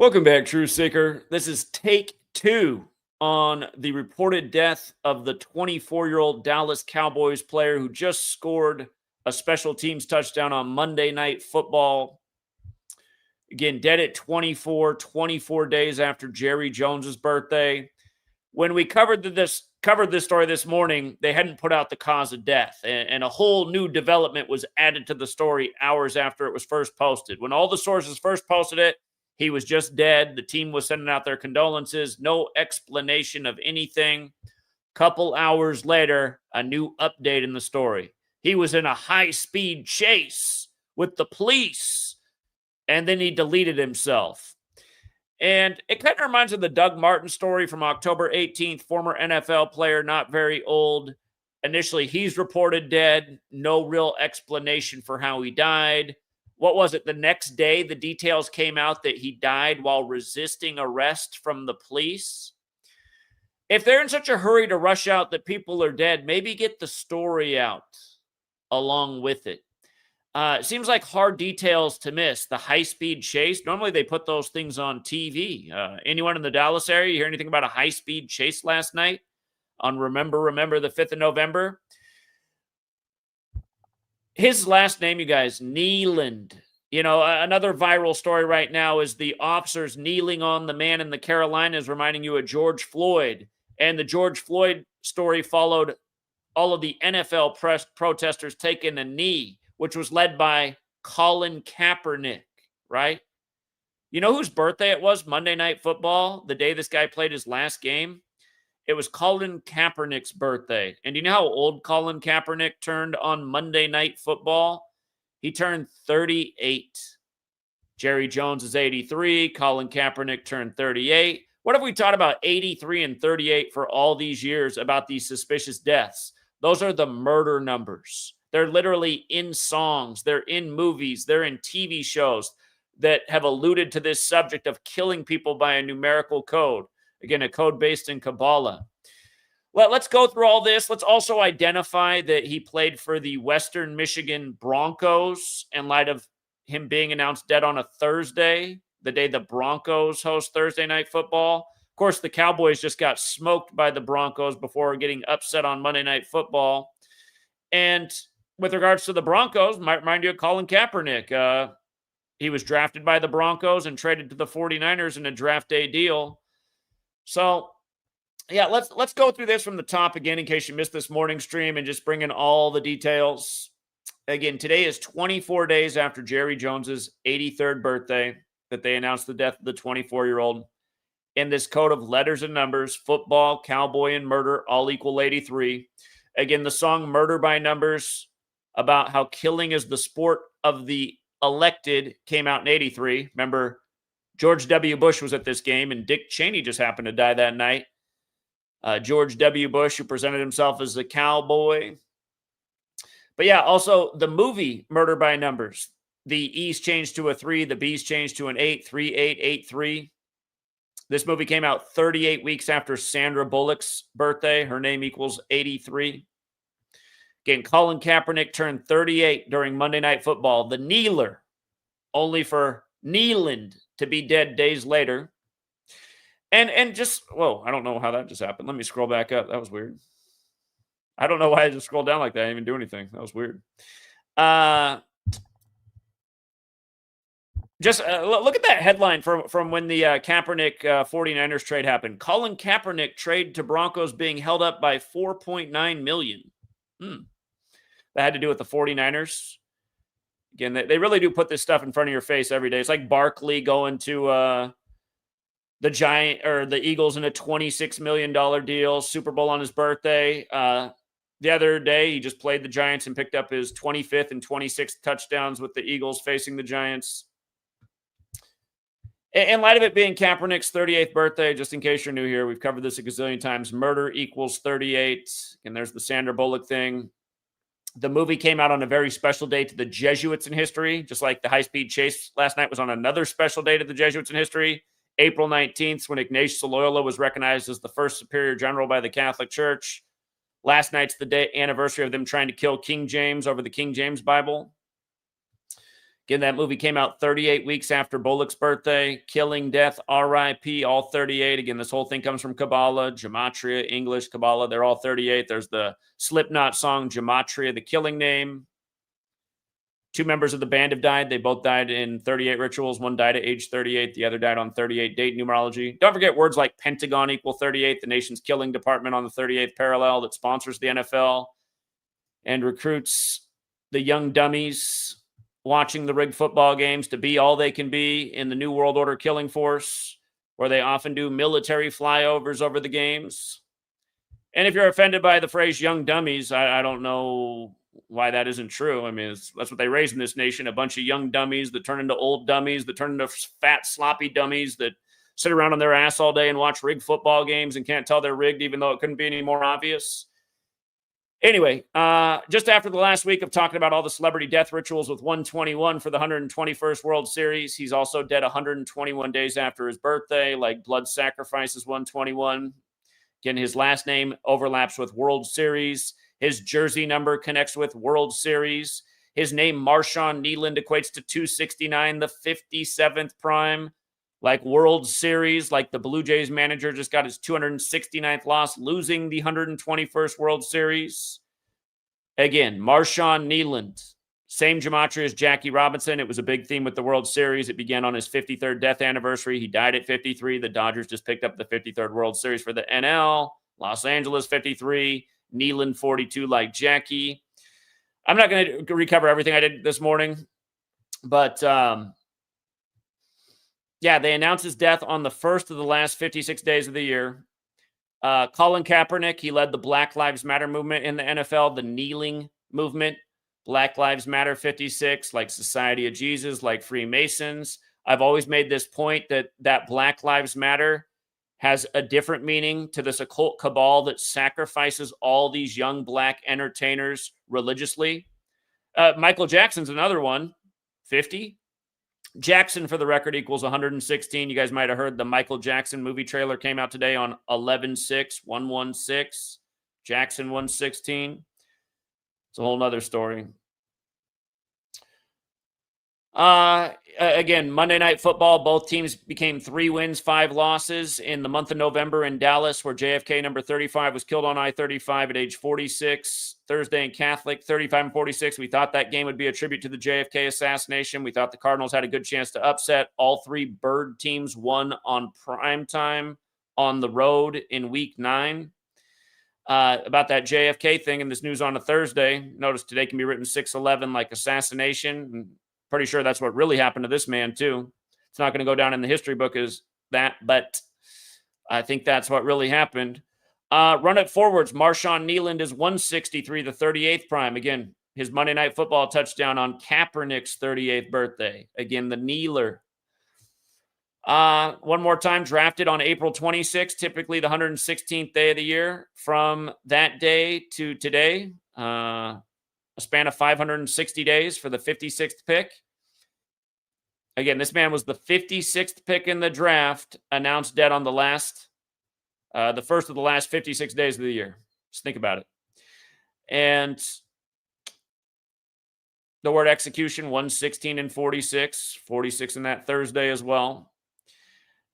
Welcome back, Truth Seeker. This is take two on the reported death of the 24-year-old Dallas Cowboys player who just scored a special teams touchdown on Monday Night Football. Again, dead at 24 days after Jerry Jones's birthday. When we covered this story this morning, they hadn't put out the cause of death, and a whole new development was added to the story hours after it was first posted. When all the sources first posted it, he was just dead. The team was sending out their condolences. No explanation of anything. Couple hours later, a new update in the story. He was in a high-speed chase with the police, and then he deleted himself. And it kind of reminds of the Doug Martin story from October 18th, former NFL player, not very old. Initially, he's reported dead. No real explanation for how he died. What was it? The next day, the details came out that he died while resisting arrest from the police. If they're in such a hurry to rush out that people are dead, maybe get the story out along with it. It seems like hard details to miss. The high-speed chase, normally they put those things on TV. Anyone in the Dallas area, you hear anything about a high-speed chase last night on Remember the 5th of November? His last name, you guys, Kneeland. You know, another viral story right now is the officers kneeling on the man in the Carolinas, reminding you of George Floyd. And the George Floyd story followed all of the NFL protesters taking a knee, which was led by Colin Kaepernick, right? You know whose birthday it was? Monday Night Football, the day this guy played his last game. It was Colin Kaepernick's birthday. And do you know how old Colin Kaepernick turned on Monday Night Football? He turned 38. Jerry Jones is 83. Colin Kaepernick turned 38. What have we taught about 83 and 38 for all these years about these suspicious deaths? Those are the murder numbers. They're literally in songs. They're in movies. They're in TV shows that have alluded to this subject of killing people by a numerical code. Again, a code based in Kabbalah. Well, let's go through all this. Let's also identify that he played for the Western Michigan Broncos in light of him being announced dead on a Thursday, the day the Broncos host Thursday Night Football. Of course, the Cowboys just got smoked by the Broncos before getting upset on Monday Night Football. And with regards to the Broncos, might remind you of Colin Kaepernick. He was drafted by the Broncos and traded to the 49ers in a draft day deal. So, yeah, let's go through this from the top again in case you missed this morning stream and just bring in all the details. Again, today is 24 days after Jerry Jones's 83rd birthday that they announced the death of the 24-year-old. In this code of letters and numbers, football, cowboy, and murder all equal 83. Again, the song Murder by Numbers, about how killing is the sport of the elected, came out in 83. Remember, George W. Bush was at this game, and Dick Cheney just happened to die that night. George W. Bush, who presented himself as a cowboy. But yeah, also the movie Murder by Numbers. The E's changed to a 3, the B's changed to an 8, 3883. This movie came out 38 weeks after Sandra Bullock's birthday. Her name equals 83. Again, Colin Kaepernick turned 38 during Monday Night Football. The kneeler, only for Kneeland to be dead days later. And just, whoa, I don't know how that just happened. Let me scroll back up. That was weird. I don't know why I just scrolled down like that. I didn't even do anything. That was weird. Just look at that headline from when the Kaepernick 49ers trade happened. Colin Kaepernick trade to Broncos being held up by $4.9 million. That had to do with the 49ers. Again, they really do put this stuff in front of your face every day. It's like Barkley going to the Eagles in a $26 million deal, Super Bowl on his birthday. The other day, he just played the Giants and picked up his 25th and 26th touchdowns with the Eagles facing the Giants. In light of it being Kaepernick's 38th birthday, just in case you're new here, we've covered this a gazillion times. Murder equals 38. And there's the Sandra Bullock thing. The movie came out on a very special day to the Jesuits in history, just like the high-speed chase last night was on another special day to the Jesuits in history. April 19th, when Ignatius Loyola was recognized as the first superior general by the Catholic Church. Last night's the anniversary of them trying to kill King James over the King James Bible. Again, that movie came out 38 weeks after Bullock's birthday. Killing, Death, R.I.P., all 38. Again, this whole thing comes from Kabbalah, Gematria, English, Kabbalah. They're all 38. There's the Slipknot song, Gematria, the killing name. 2 members of the band have died. They both died in 38 rituals. One died at age 38. The other died on 38 date numerology. Don't forget words like Pentagon equal 38, the nation's killing department on the 38th parallel that sponsors the NFL and recruits the young dummies watching the rigged football games to be all they can be in the New World Order killing force, where they often do military flyovers over the games. And if you're offended by the phrase young dummies, I don't know why that isn't true. I mean, that's what they raise in this nation, a bunch of young dummies that turn into old dummies, that turn into fat, sloppy dummies that sit around on their ass all day and watch rigged football games and can't tell they're rigged, even though it couldn't be any more obvious. Anyway, just after the last week of talking about all the celebrity death rituals with 121 for the 121st World Series, he's also dead 121 days after his birthday, like blood sacrifices 121. Again, his last name overlaps with World Series. His jersey number connects with World Series. His name, Marshawn Kneeland, equates to 269, the 57th prime. Like World Series, like the Blue Jays manager just got his 269th loss, losing the 121st World Series. Again, Marshawn Kneeland, same gematria as Jackie Robinson. It was a big theme with the World Series. It began on his 53rd death anniversary. He died at 53. The Dodgers just picked up the 53rd World Series for the NL. Los Angeles, 53. Kneeland, 42, like Jackie. I'm not going to recover everything I did this morning, but yeah, they announced his death on the first of the last 56 days of the year. Colin Kaepernick, he led the Black Lives Matter movement in the NFL, the kneeling movement. Black Lives Matter 56, like Society of Jesus, like Freemasons. I've always made this point that Black Lives Matter has a different meaning to this occult cabal that sacrifices all these young black entertainers religiously. Michael Jackson's another one, 50. Jackson, for the record, equals 116. You guys might have heard the Michael Jackson movie trailer came out today on 11/6, 116. Jackson 116. It's a whole nother story. Again, Monday Night Football, both teams became 3 wins, 5 losses in the month of November in Dallas, where JFK number 35 was killed on I-35 at age 46. Thursday in Catholic, 35 and 46. We thought that game would be a tribute to the JFK assassination. We thought the Cardinals had a good chance to upset. All 3 Bird teams won on prime time on the road in week 9. About that JFK thing and this news on a Thursday. Notice today can be written 6/11 like assassination. Pretty sure that's what really happened to this man, too. It's not going to go down in the history book as that, but I think that's what really happened. Run it forwards. Marshawn Kneeland is 163, the 38th prime. Again, his Monday Night Football touchdown on Kaepernick's 38th birthday. Again, the kneeler. One more time, drafted on April 26th, typically the 116th day of the year. From that day to today, a span of 560 days for the 56th pick. Again, this man was the 56th pick in the draft, announced dead on the first of the last 56 days of the year. Just think about it. And the word execution, 116 and 46. 46 in that Thursday as well.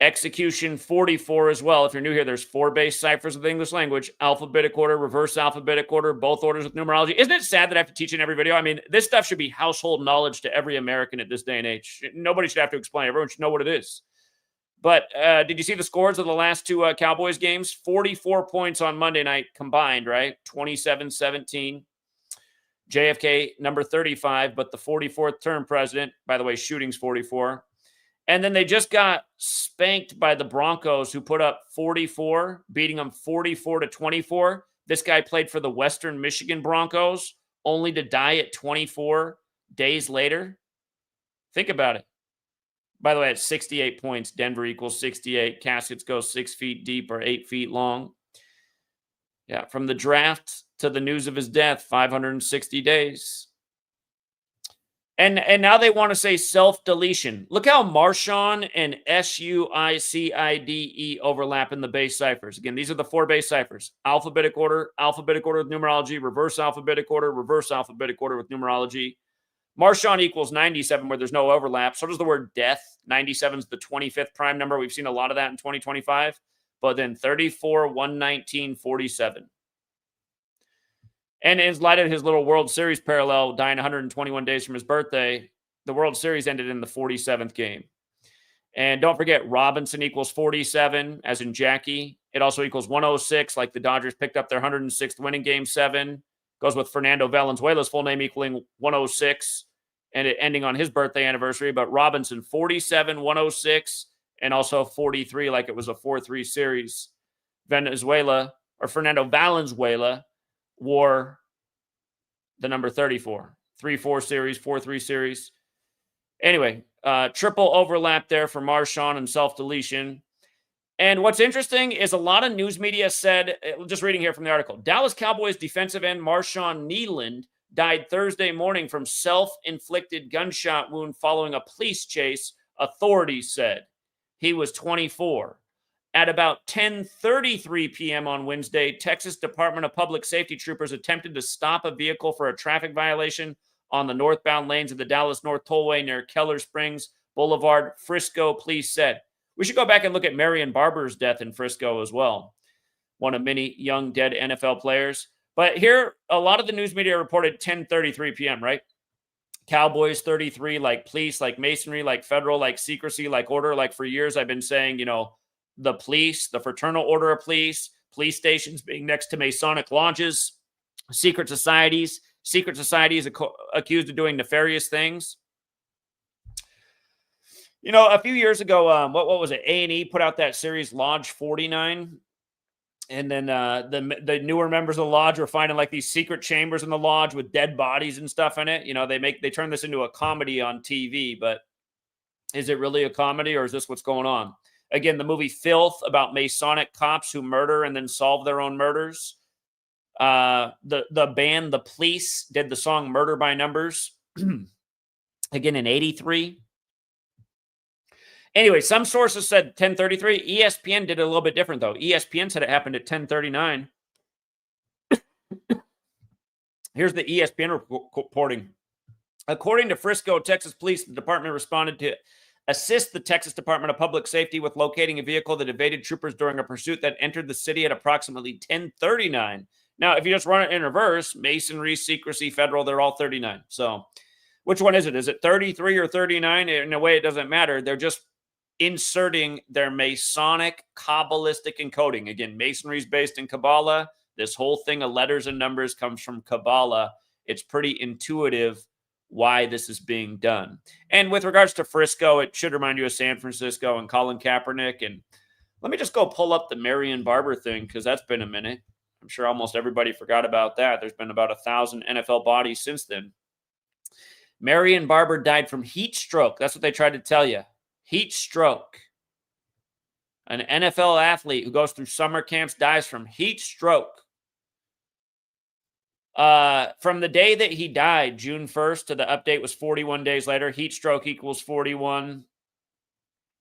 Execution 44 as well. If you're new here, there's 4 base ciphers of the English language: alphabetic order, reverse alphabetic order, both orders with numerology. Isn't it sad that I have to teach in every video? I mean, this stuff should be household knowledge to every American at this day and age. Nobody should have to explain. Everyone should know what it is. But did you see the scores of the last 2 Cowboys games? 44 points on Monday night combined, right? 27-17. JFK, number 35, but the 44th term president. By the way, shootings 44. And then they just got spanked by the Broncos, who put up 44, beating them 44-24. This guy played for the Western Michigan Broncos, only to die at 24 days later. Think about it. By the way, at 68 points, Denver equals 68. Caskets go 6 feet deep or 8 feet long. Yeah, from the draft to the news of his death, 560 days. And now they want to say self-deletion. Look how Marshawn and SUICIDE overlap in the base ciphers. Again, these are the 4 base ciphers: alphabetic order with numerology, reverse alphabetic order with numerology. Marshawn equals 97, where there's no overlap. So does the word death. 97 is the 25th prime number. We've seen a lot of that in 2025. But then 34, 119, 47. And in light of his little World Series parallel, dying 121 days from his birthday, the World Series ended in the 47th game. And don't forget, Robinson equals 47, as in Jackie. It also equals 106, like the Dodgers picked up their 106th winning Game 7. Goes with Fernando Valenzuela's full name equaling 106, and it ending on his birthday anniversary. But Robinson, 47, 106, and also 43, like it was a 4-3 series. Fernando Valenzuela wore the number 34. 3-4 series, 4-3 series. Anyway, triple overlap there for Marshawn and self-deletion. And what's interesting is a lot of news media said, just reading here from the article, Dallas Cowboys defensive end Marshawn Kneeland died Thursday morning from self-inflicted gunshot wound following a police chase, authorities said. He was 24. At about 10:33 p.m. on Wednesday, Texas Department of Public Safety troopers attempted to stop a vehicle for a traffic violation on the northbound lanes of the Dallas North Tollway near Keller Springs Boulevard, Frisco, police said. We should go back and look at Marion Barber's death in Frisco as well. One of many young dead NFL players. But here, a lot of the news media reported 10:33 p.m., right? Cowboys 33, like police, like masonry, like federal, like secrecy, like order. Like for years, I've been saying, the police, the Fraternal Order of Police stations being next to Masonic lodges, secret societies accused of doing nefarious things. A few years ago, what was it? A&E put out that series Lodge 49. And then the newer members of the lodge were finding like these secret chambers in the lodge with dead bodies and stuff in it. They turn this into a comedy on TV, but is it really a comedy or is this what's going on? Again, the movie Filth about Masonic cops who murder and then solve their own murders. The band The Police did the song Murder by Numbers. Again, in 83. Anyway, some sources said 10:33. ESPN did it a little bit different, though. ESPN said it happened at 10:39. Here's the ESPN reporting. According to Frisco, Texas police, the department responded to assist the Texas Department of Public Safety with locating a vehicle that evaded troopers during a pursuit that entered the city at approximately 10:39. Now, if you just run it in reverse, masonry, secrecy, federal, they're all 39. So which one is it? Is it 33 or 39? In a way, it doesn't matter. They're just inserting their Masonic Kabbalistic encoding. Again, masonry is based in Kabbalah. This whole thing of letters and numbers comes from Kabbalah. It's pretty intuitive why this is being done. And with regards to Frisco, it should remind you of San Francisco and Colin Kaepernick. And let me just go pull up the Marion Barber thing because that's been a minute. I'm sure almost everybody forgot about that. There's been about 1,000 NFL bodies since then. Marion Barber died from heat stroke. That's what they tried to tell you. Heat stroke. An NFL athlete who goes through summer camps dies from heat stroke. From the day that he died, June 1st, to the update was 41 days later. Heat stroke equals 41.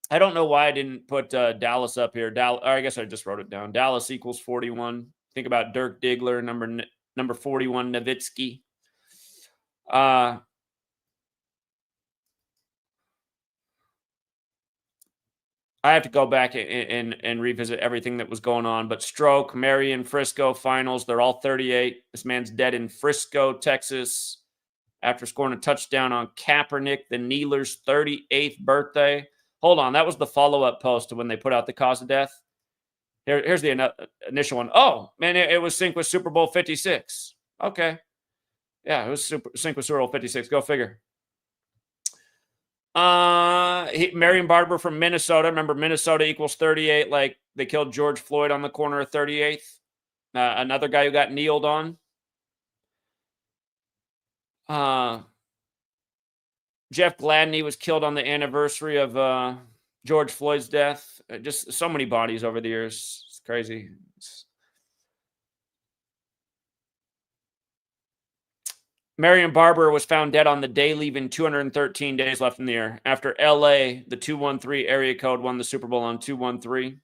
I don't know why I didn't put Dallas up here. I guess I just wrote it down. Dallas equals 41. Think about Dirk Diggler, number 41, Nowitzki. I have to go back and revisit everything that was going on. But stroke, Marion, Frisco, finals, they're all 38. This man's dead in Frisco, Texas, after scoring a touchdown on Kaepernick, the kneeler's 38th birthday. Hold on, that was the follow-up post to when they put out the cause of death. Here's the initial one. Oh, man, it was synced with Super Bowl 56. Okay. Yeah, it was synced with Super Bowl 56. Go figure. Marion Barber from Minnesota. Remember, Minnesota equals 38. Like they killed George Floyd on the corner of 38th. Another guy who got kneeled on. Jeff Gladney was killed on the anniversary of George Floyd's death. Just so many bodies over the years. It's crazy. Marion Barber was found dead on the day, leaving 213 days left in the year. After LA, the 213 area code won the Super Bowl on 213.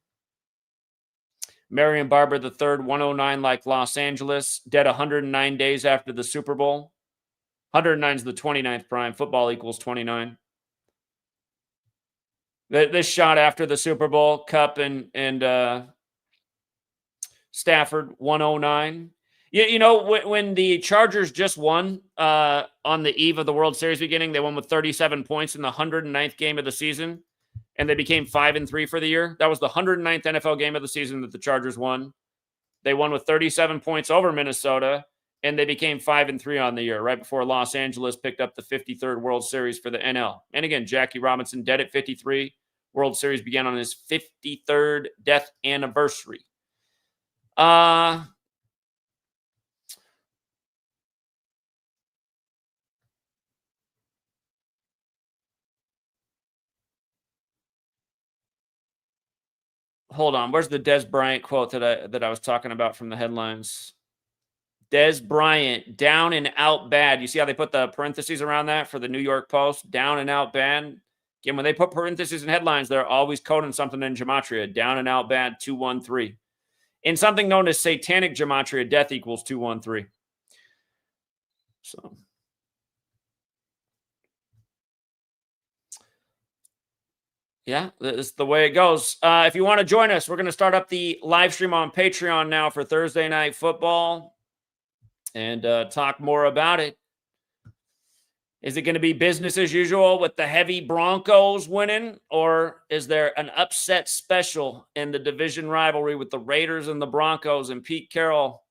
Marion Barber III, 109 like Los Angeles, dead 109 days after the Super Bowl. 109 is the 29th prime. Football equals 29. This shot after the Super Bowl, Cup and Stafford, 109. You know, when the Chargers just won on the eve of the World Series beginning, they won with 37 points in the 109th game of the season, and they became 5-3 for the year. That was the 109th NFL game of the season that the Chargers won. They won with 37 points over Minnesota, and they became 5-3 on the year, right before Los Angeles picked up the 53rd World Series for the NL. And again, Jackie Robinson dead at 53. World Series began on his 53rd death anniversary. Hold on. Where's the Des Bryant quote that I was talking about from the headlines? Des Bryant, down and out bad. You see how they put the parentheses around that for the New York Post? Down and out bad. Again, when they put parentheses in headlines, they're always coding something in gematria. Down and out bad, 213. In something known as satanic gematria, death equals 213. So, yeah, that's the way it goes. If you want to join us, we're going to start up the live stream on Patreon now for Thursday Night Football and talk more about it. Is it going to be business as usual with the heavy Broncos winning, or is there an upset special in the division rivalry with the Raiders and the Broncos and Pete Carroll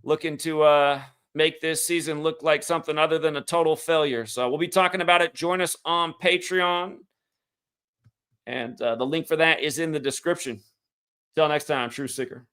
looking to make this season look like something other than a total failure? So we'll be talking about it. Join us on Patreon, and the link for that is in the description. Till next time, True Sicker.